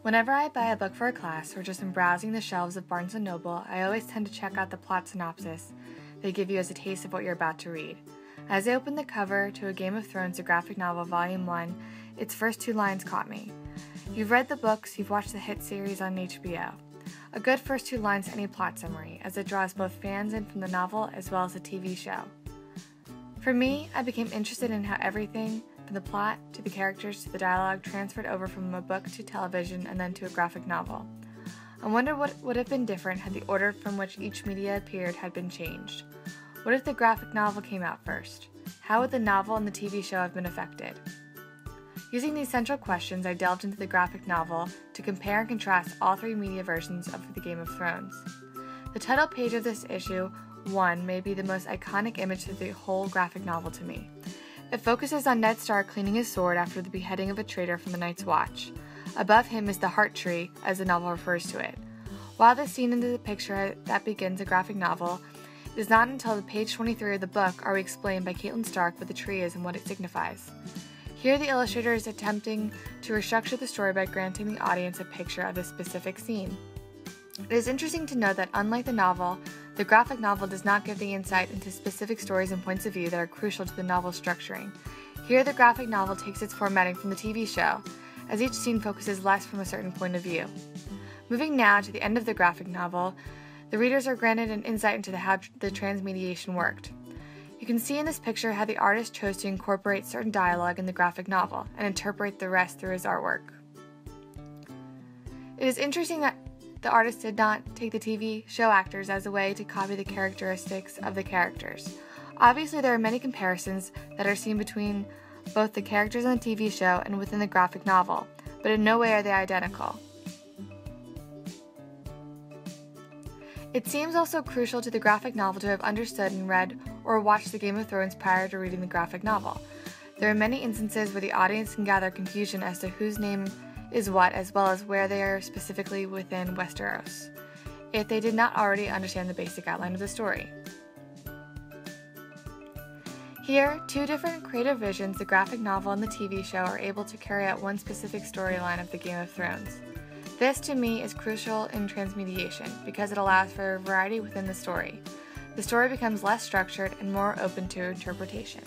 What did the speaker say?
Whenever I buy a book for a class or just am browsing the shelves of Barnes & Noble, I always tend to check out the plot synopsis they give you as a taste of what you're about to read. As I opened the cover to A Game of Thrones, the graphic novel, Volume 1, its first 2 lines caught me. You've read the books, you've watched the hit series on HBO. A good first 2 lines to any plot summary, as it draws both fans in from the novel as well as the TV show. For me, I became interested in how everything, from the plot to the characters to the dialogue, transferred over from a book to television and then to a graphic novel. I wonder what would have been different had the order from which each media appeared had been changed. What if the graphic novel came out first? How would the novel and the TV show have been affected? Using these central questions, I delved into the graphic novel to compare and contrast all 3 media versions of The Game of Thrones. The title page of this issue 1 may be the most iconic image of the whole graphic novel to me. It focuses on Ned Stark cleaning his sword after the beheading of a traitor from the Night's Watch. Above him is the Heart Tree, as the novel refers to it. While this scene in the picture that begins a graphic novel, it is not until page 23 of the book are we explained by Catelyn Stark what the tree is and what it signifies. Here the illustrator is attempting to restructure the story by granting the audience a picture of this specific scene. It is interesting to note that unlike the novel, the graphic novel does not give the insight into specific stories and points of view that are crucial to the novel's structuring. Here the graphic novel takes its formatting from the TV show, as each scene focuses less from a certain point of view. Moving now to the end of the graphic novel, the readers are granted an insight into how the transmediation worked. You can see in this picture how the artist chose to incorporate certain dialogue in the graphic novel and interpret the rest through his artwork. It is interesting that the artist did not take the TV show actors as a way to copy the characteristics of the characters. Obviously, there are many comparisons that are seen between both the characters on the TV show and within the graphic novel, but in no way are they identical. It seems also crucial to the graphic novel to have understood and read or watched The Game of Thrones prior to reading the graphic novel. There are many instances where the audience can gather confusion as to whose name is what, as well as where they are specifically within Westeros, if they did not already understand the basic outline of the story. Here, 2 different creative visions, the graphic novel and the TV show, are able to carry out one specific storyline of The Game of Thrones. This, to me, is crucial in transmediation because it allows for variety within the story. The story becomes less structured and more open to interpretation.